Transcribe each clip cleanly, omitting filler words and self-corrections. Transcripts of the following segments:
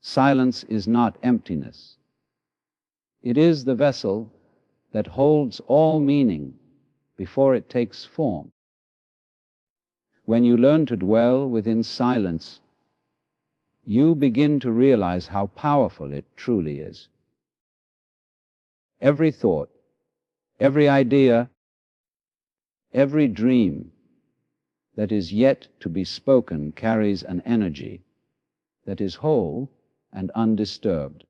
Silence is not emptiness. It is the vessel that holds all meaning before it takes form. When you learn to dwell within silence, you begin to realize how powerful it truly is. Every thought, every idea, every dream that is yet to be spoken carries an energy that is whole and undisturbed.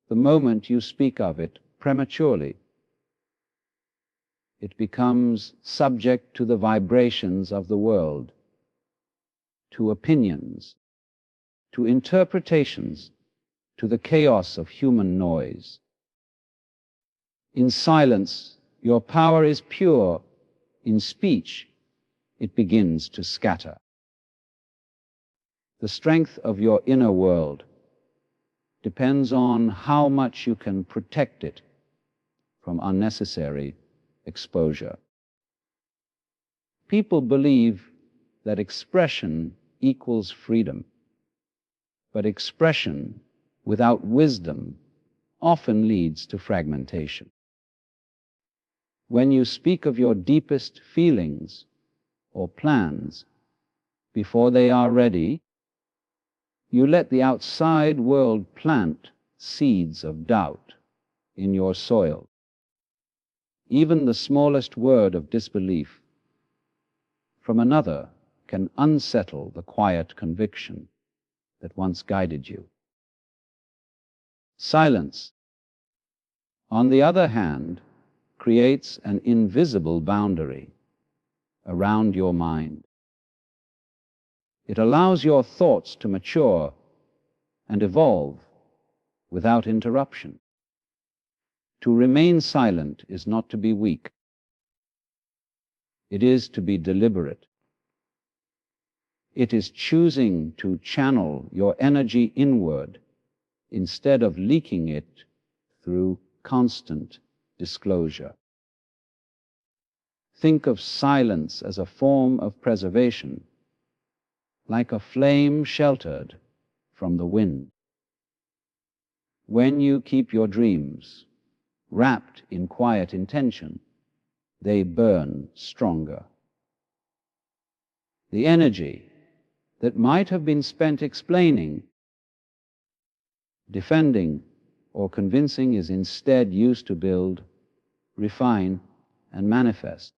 The moment you speak of it prematurely, it becomes subject to the vibrations of the world, to opinions, to interpretations, to the chaos of human noise. In silence, your power is pure. In speech, it begins to scatter. The strength of your inner world depends on how much you can protect it from unnecessary exposure. People believe that expression equals freedom, but expression without wisdom often leads to fragmentation. When you speak of your deepest feelings or plans before they are ready, you let the outside world plant seeds of doubt in your soil. Even the smallest word of disbelief from another can unsettle the quiet conviction that once guided you. Silence, on the other hand, creates an invisible boundary around your mind. It allows your thoughts to mature and evolve without interruption. To remain silent is not to be weak. It is to be deliberate. It is choosing to channel your energy inward instead of leaking it through constant disclosure. Think of silence as a form of preservation, like a flame sheltered from the wind. When you keep your dreams wrapped in quiet intention, they burn stronger. The energy that might have been spent explaining, defending, or convincing is instead used to build, refine, and manifest.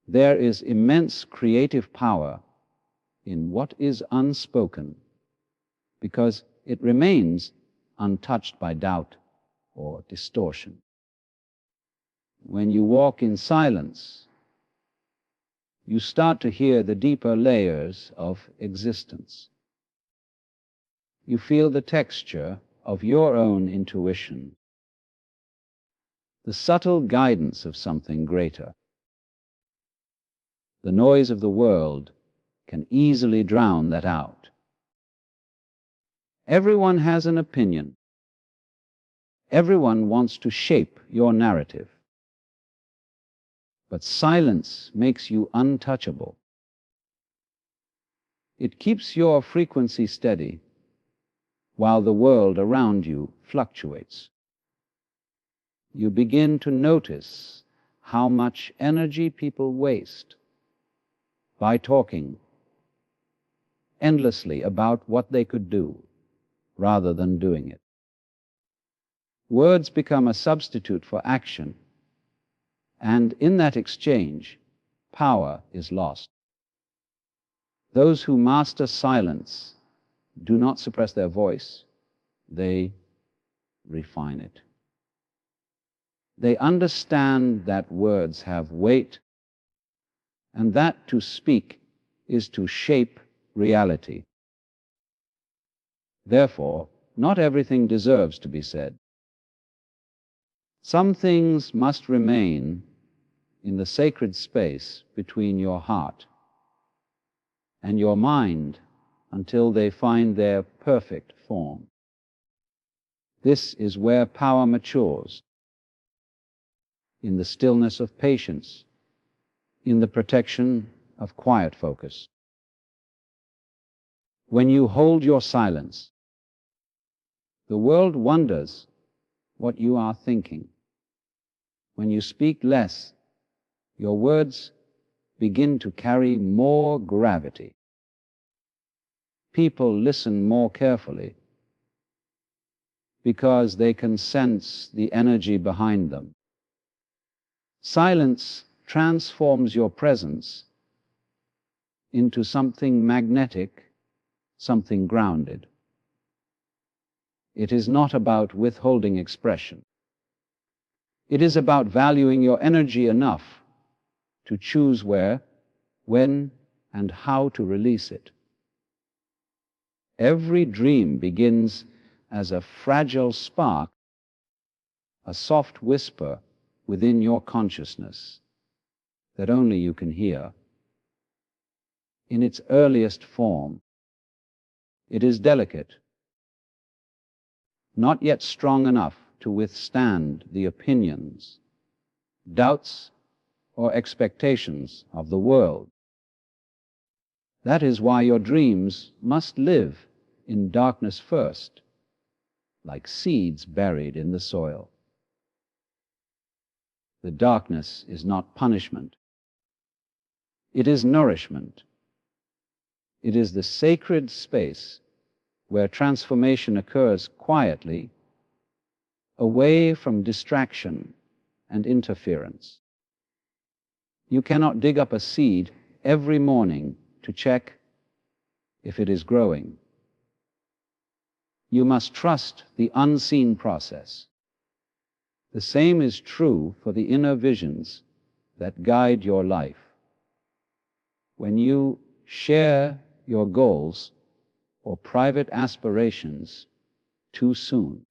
There is immense creative power in what is unspoken, because it remains untouched by doubt or distortion. When you walk in silence, you start to hear the deeper layers of existence. You feel the texture of your own intuition, the subtle guidance of something greater. The noise of the world can easily drown that out. Everyone has an opinion. Everyone wants to shape your narrative. But silence makes you untouchable. It keeps your frequency steady while the world around you fluctuates. You begin to notice how much energy people waste by talking endlessly about what they could do rather than doing it. Words become a substitute for action, and in that exchange, power is lost. Those who master silence do not suppress their voice, they refine it. They understand that words have weight, and that to speak is to shape reality. Therefore, not everything deserves to be said. Some things must remain in the sacred space between your heart and your mind until they find their perfect form. This is where power matures, in the stillness of patience, in the protection of quiet focus. When you hold your silence, the world wonders what you are thinking. When you speak less, your words begin to carry more gravity. People listen more carefully because they can sense the energy behind them. Silence transforms your presence into something magnetic, something grounded. It is not about withholding expression. It is about valuing your energy enough to choose where, when, and how to release it. Every dream begins as a fragile spark, a soft whisper within your consciousness that only you can hear. In its earliest form, it is delicate, not yet strong enough to withstand the opinions, doubts, or expectations of the world. That is why your dreams must live in darkness first, like seeds buried in the soil. The darkness is not punishment. It is nourishment. It is the sacred space where transformation occurs quietly, away from distraction and interference. You cannot dig up a seed every morning to check if it is growing. You must trust the unseen process. The same is true for the inner visions that guide your life. When you share your goals or private aspirations too soon,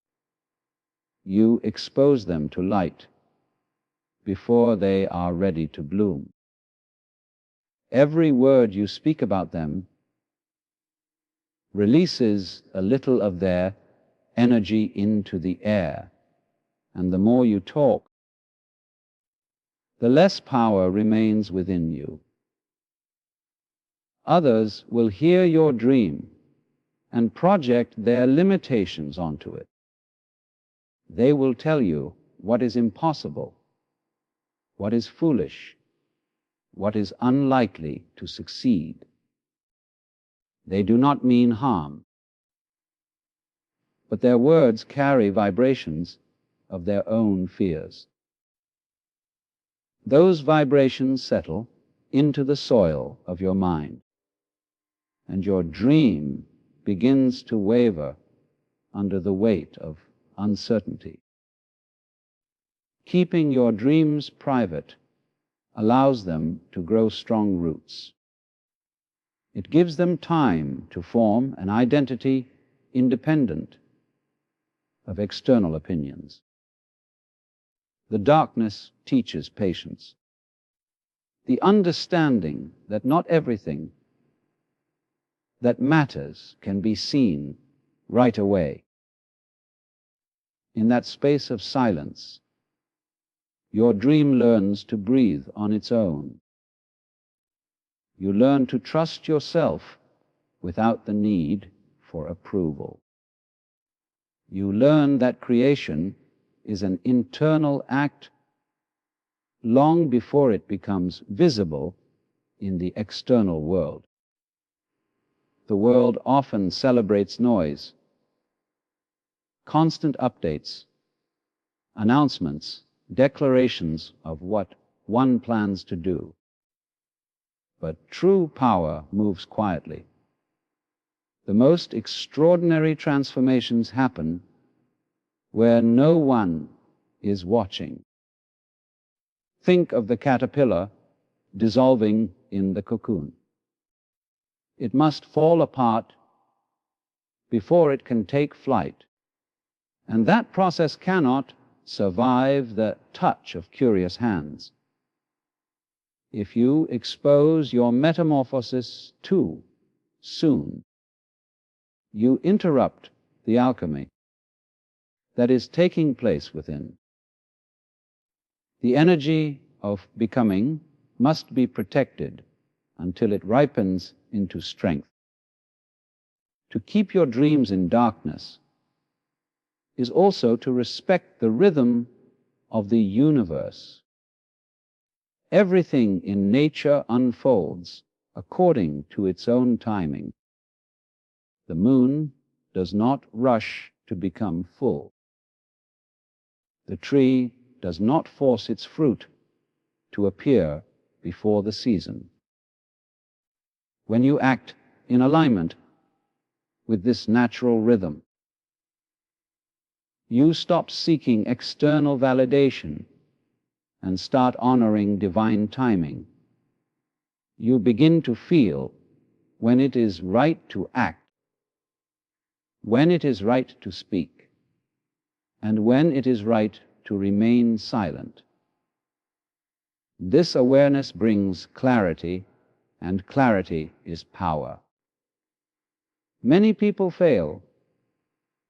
you expose them to light before they are ready to bloom. Every word you speak about them releases a little of their energy into the air, and the more you talk, the less power remains within you. Others will hear your dream and project their limitations onto it. They will tell you what is impossible, what is foolish, what is unlikely to succeed. They do not mean harm, but their words carry vibrations of their own fears. Those vibrations settle into the soil of your mind, and your dream begins to waver under the weight of uncertainty. Keeping your dreams private allows them to grow strong roots. It gives them time to form an identity independent of external opinions. The darkness teaches patience. The understanding that not everything that matters can be seen right away. In that space of silence, your dream learns to breathe on its own. You learn to trust yourself without the need for approval. You learn that creation is an internal act long before it becomes visible in the external world. The world often celebrates noise, constant updates, announcements, declarations of what one plans to do. But true power moves quietly. The most extraordinary transformations happen where no one is watching. Think of the caterpillar dissolving in the cocoon. It must fall apart before it can take flight, and that process cannot survive the touch of curious hands. If you expose your metamorphosis too soon, you interrupt the alchemy that is taking place within. The energy of becoming must be protected until it ripens into strength. To keep your dreams in darkness is also to respect the rhythm of the universe. Everything in nature unfolds according to its own timing. The moon does not rush to become full. The tree does not force its fruit to appear before the season. When you act in alignment with this natural rhythm, you stop seeking external validation and start honoring divine timing. You begin to feel when it is right to act, when it is right to speak, and when it is right to remain silent. This awareness brings clarity, and clarity is power. Many people fail,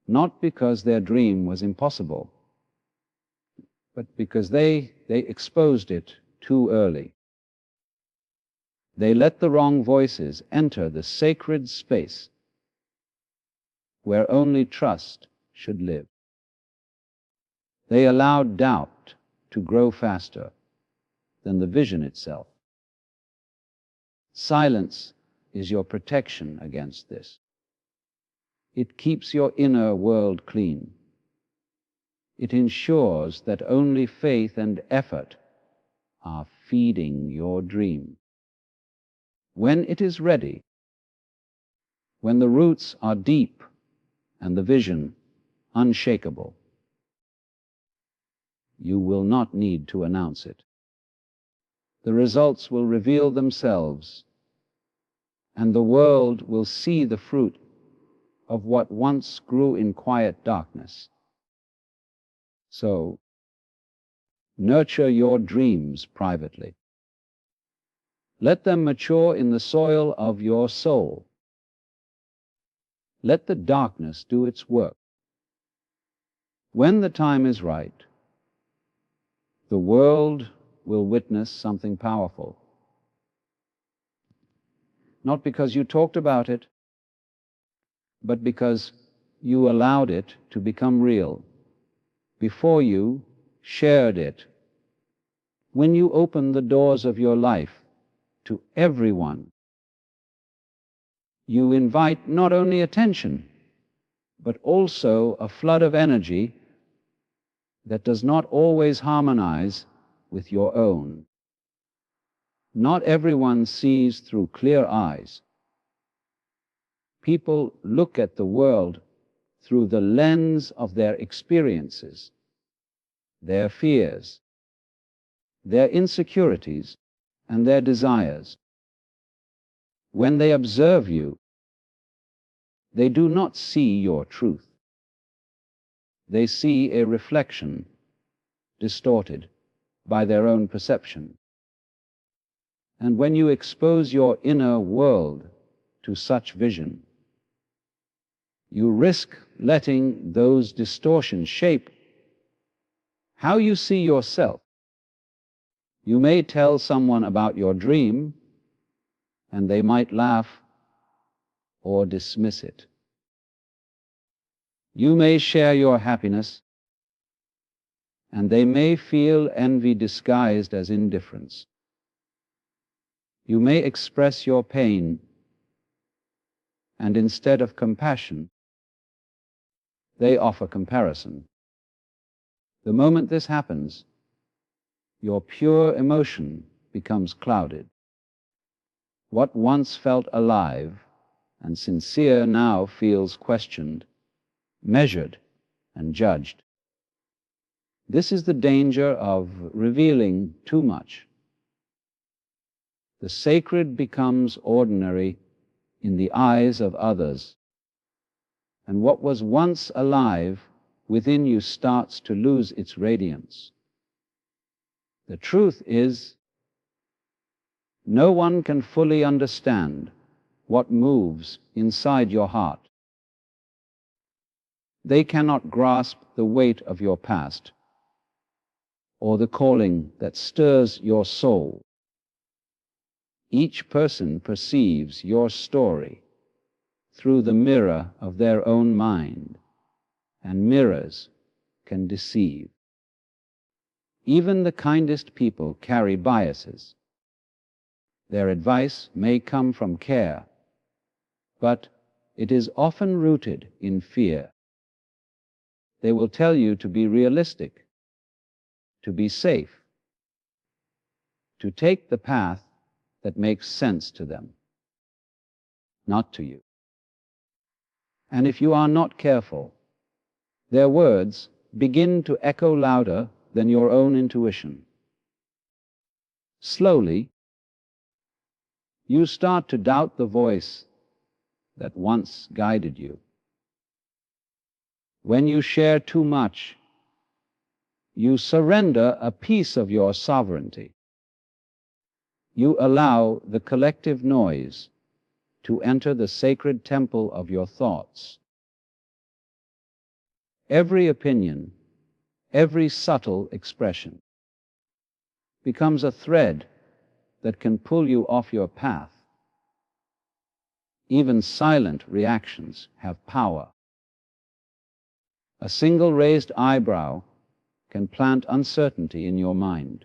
not because their dream was impossible, but because they exposed it too early. They let the wrong voices enter the sacred space where only trust should live. They allowed doubt to grow faster than the vision itself. Silence is your protection against this. It keeps your inner world clean. It ensures that only faith and effort are feeding your dream. When it is ready, when the roots are deep and the vision unshakable, you will not need to announce it. The results will reveal themselves, and the world will see the fruit of what once grew in quiet darkness. So, nurture your dreams privately. Let them mature in the soil of your soul. Let the darkness do its work. When the time is right, the world will witness something powerful. Not because you talked about it, but because you allowed it to become real. Before you shared it, when you opened the doors of your life to everyone, you invite not only attention, but also a flood of energy that does not always harmonize with your own. Not everyone sees through clear eyes. People look at the world through the lens of their experiences, their fears, their insecurities, and their desires. When they observe you, they do not see your truth. They see a reflection distorted by their own perception. And when you expose your inner world to such vision, you risk letting those distortions shape how you see yourself. You may tell someone about your dream, and they might laugh or dismiss it. You may share your happiness, and they may feel envy disguised as indifference. You may express your pain, and instead of compassion, they offer comparison. The moment this happens, your pure emotion becomes clouded. What once felt alive and sincere now feels questioned, measured, and judged. This is the danger of revealing too much. The sacred becomes ordinary in the eyes of others, and what was once alive within you starts to lose its radiance. The truth is, no one can fully understand what moves inside your heart. They cannot grasp the weight of your past or the calling that stirs your soul. Each person perceives your story through the mirror of their own mind, and mirrors can deceive. Even the kindest people carry biases. Their advice may come from care, but it is often rooted in fear. They will tell you to be realistic, to be safe, to take the path that makes sense to them, not to you. And if you are not careful, their words begin to echo louder than your own intuition. Slowly, you start to doubt the voice that once guided you. When you share too much, you surrender a piece of your sovereignty. You allow the collective noise to enter the sacred temple of your thoughts. Every opinion, every subtle expression becomes a thread that can pull you off your path. Even silent reactions have power. A single raised eyebrow can plant uncertainty in your mind.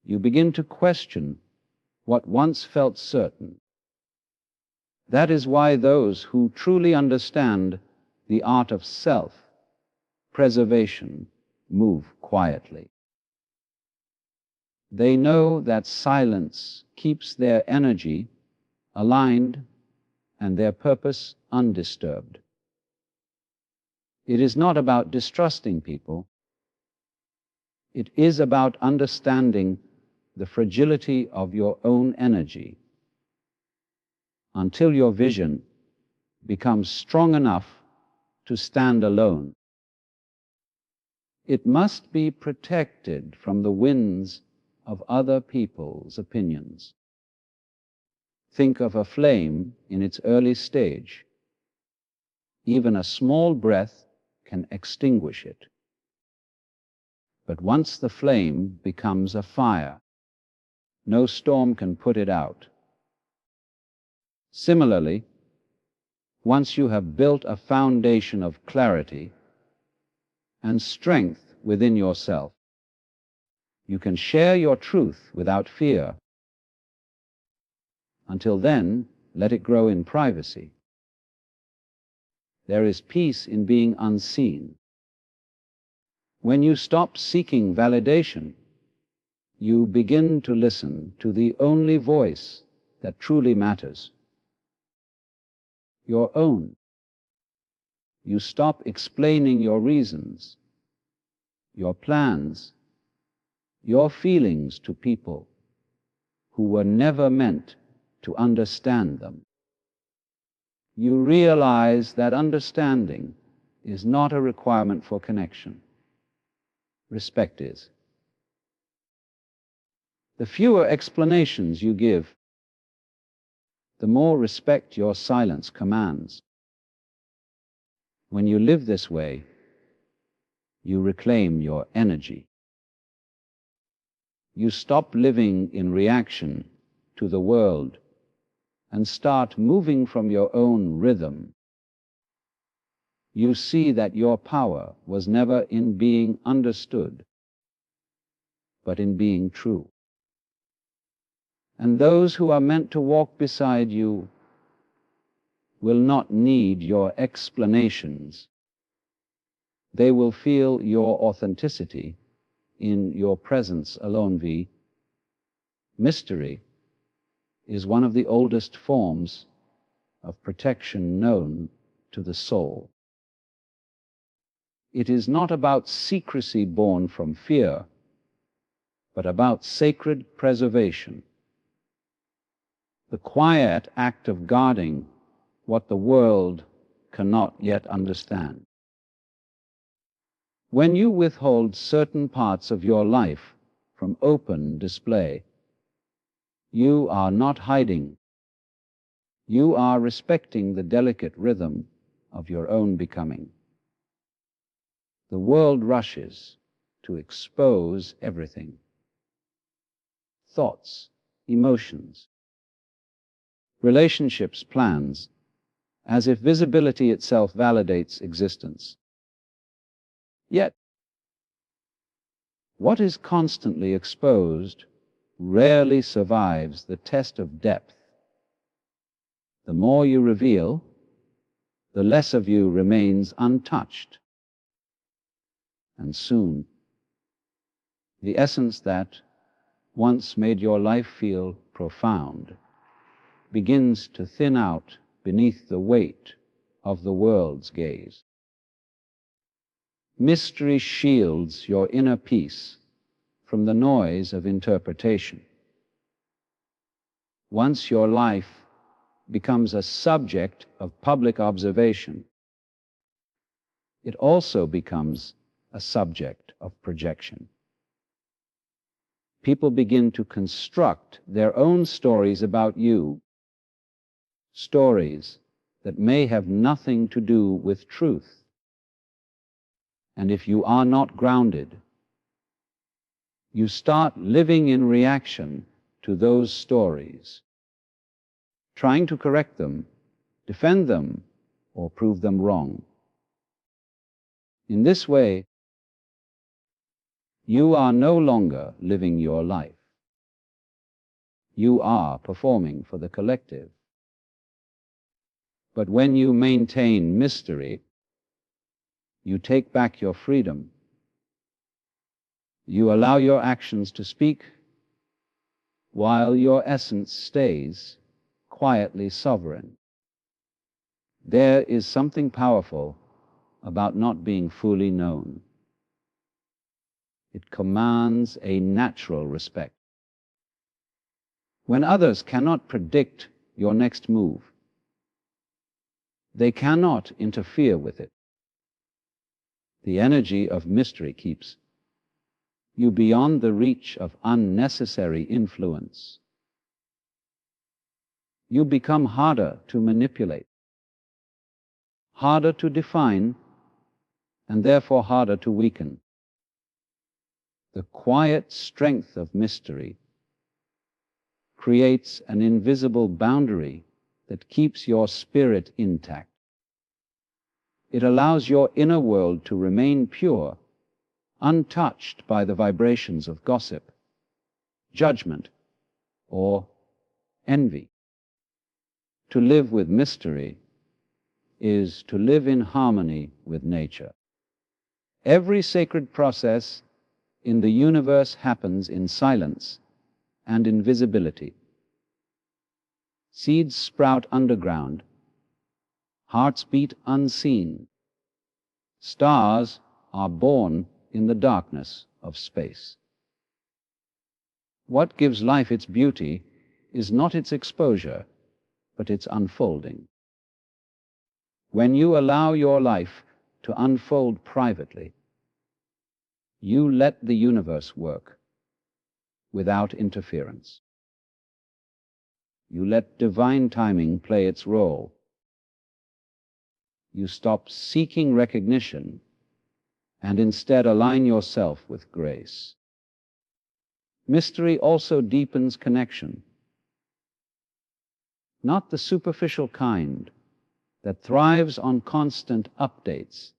You begin to question what once felt certain. That is why those who truly understand the art of self-preservation move quietly. They know that silence keeps their energy aligned and their purpose undisturbed. It is not about distrusting people. It is about understanding the fragility of your own energy until your vision becomes strong enough to stand alone. It must be protected from the winds of other people's opinions. Think of a flame in its early stage. Even a small breath can extinguish it. But once the flame becomes a fire, no storm can put it out. Similarly, once you have built a foundation of clarity and strength within yourself, you can share your truth without fear. Until then, let it grow in privacy. There is peace in being unseen. When you stop seeking validation, you begin to listen to the only voice that truly matters, your own. You stop explaining your reasons, your plans, your feelings to people who were never meant to understand them. You realize that understanding is not a requirement for connection. Respect is. The fewer explanations you give, the more respect your silence commands. When you live this way, you reclaim your energy. You stop living in reaction to the world and start moving from your own rhythm. You see that your power was never in being understood, but in being true. And those who are meant to walk beside you will not need your explanations. They will feel your authenticity in your presence alone. Mystery is one of the oldest forms of protection known to the soul. It is not about secrecy born from fear, but about sacred preservation, the quiet act of guarding what the world cannot yet understand. When you withhold certain parts of your life from open display, you are not hiding. You are respecting the delicate rhythm of your own becoming. The world rushes to expose everything: thoughts, emotions, relationships, plans, as if visibility itself validates existence. Yet, what is constantly exposed rarely survives the test of depth. The more you reveal, the less of you remains untouched. And soon, the essence that once made your life feel profound begins to thin out beneath the weight of the world's gaze. Mystery shields your inner peace from the noise of interpretation. Once your life becomes a subject of public observation, it also becomes a subject of projection. People begin to construct their own stories about you, stories that may have nothing to do with truth. And if you are not grounded, you start living in reaction to those stories, trying to correct them, defend them, or prove them wrong. In this way, you are no longer living your life. You are performing for the collective. But when you maintain mystery, you take back your freedom. You allow your actions to speak, while your essence stays quietly sovereign. There is something powerful about not being fully known. It commands a natural respect. When others cannot predict your next move, they cannot interfere with it. The energy of mystery keeps you beyond the reach of unnecessary influence. You become harder to manipulate, harder to define, and therefore harder to weaken. The quiet strength of mystery creates an invisible boundary that keeps your spirit intact. It allows your inner world to remain pure, untouched by the vibrations of gossip, judgment, or envy. To live with mystery is to live in harmony with nature. Every sacred process in the universe happens in silence and invisibility. Seeds sprout underground, hearts beat unseen, stars are born in the darkness of space. What gives life its beauty is not its exposure, but its unfolding. When you allow your life to unfold privately, you let the universe work without interference. You let divine timing play its role. You stop seeking recognition and instead align yourself with grace. Mystery also deepens connection, not the superficial kind that thrives on constant updates,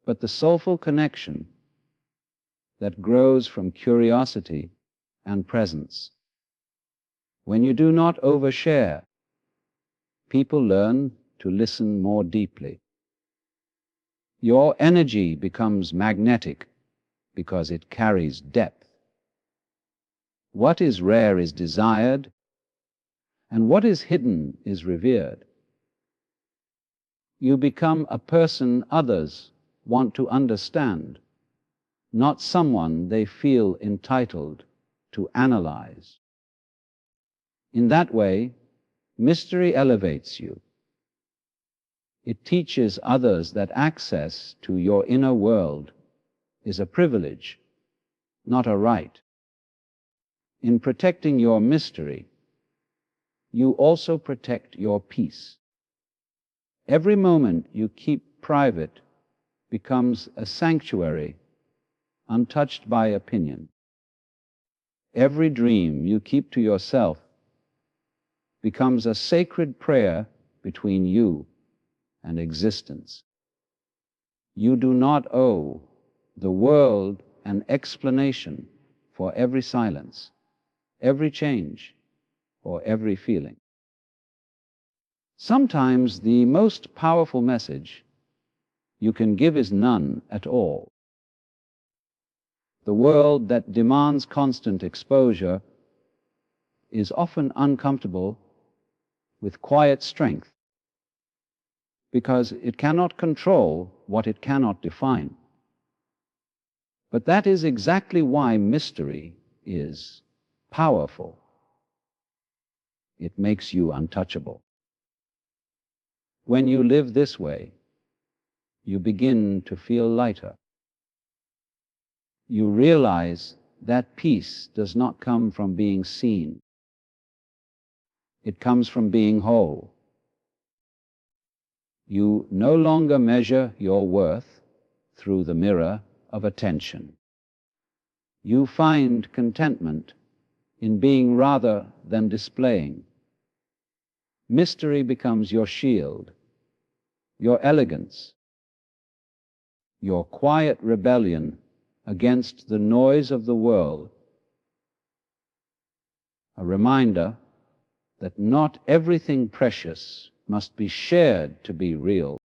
but the soulful connection that grows from curiosity and presence. When you do not overshare, people learn to listen more deeply. Your energy becomes magnetic because it carries depth. What is rare is desired, and what is hidden is revered. You become a person others want to understand, not someone they feel entitled to analyze. In that way, mystery elevates you. It teaches others that access to your inner world is a privilege, not a right. In protecting your mystery, you also protect your peace. Every moment you keep private becomes a sanctuary, untouched by opinion. Every dream you keep to yourself becomes a sacred prayer between you and existence. You do not owe the world an explanation for every silence, every change, or every feeling. Sometimes the most powerful message you can give is none at all. The world that demands constant exposure is often uncomfortable with quiet strength because it cannot control what it cannot define. But that is exactly why mystery is powerful. It makes you untouchable. When you live this way, you begin to feel lighter. You realize that peace does not come from being seen. It comes from being whole. You no longer measure your worth through the mirror of attention. You find contentment in being rather than displaying. Mystery becomes your shield, your elegance, your quiet rebellion against the noise of the world, a reminder that not everything precious must be shared to be real.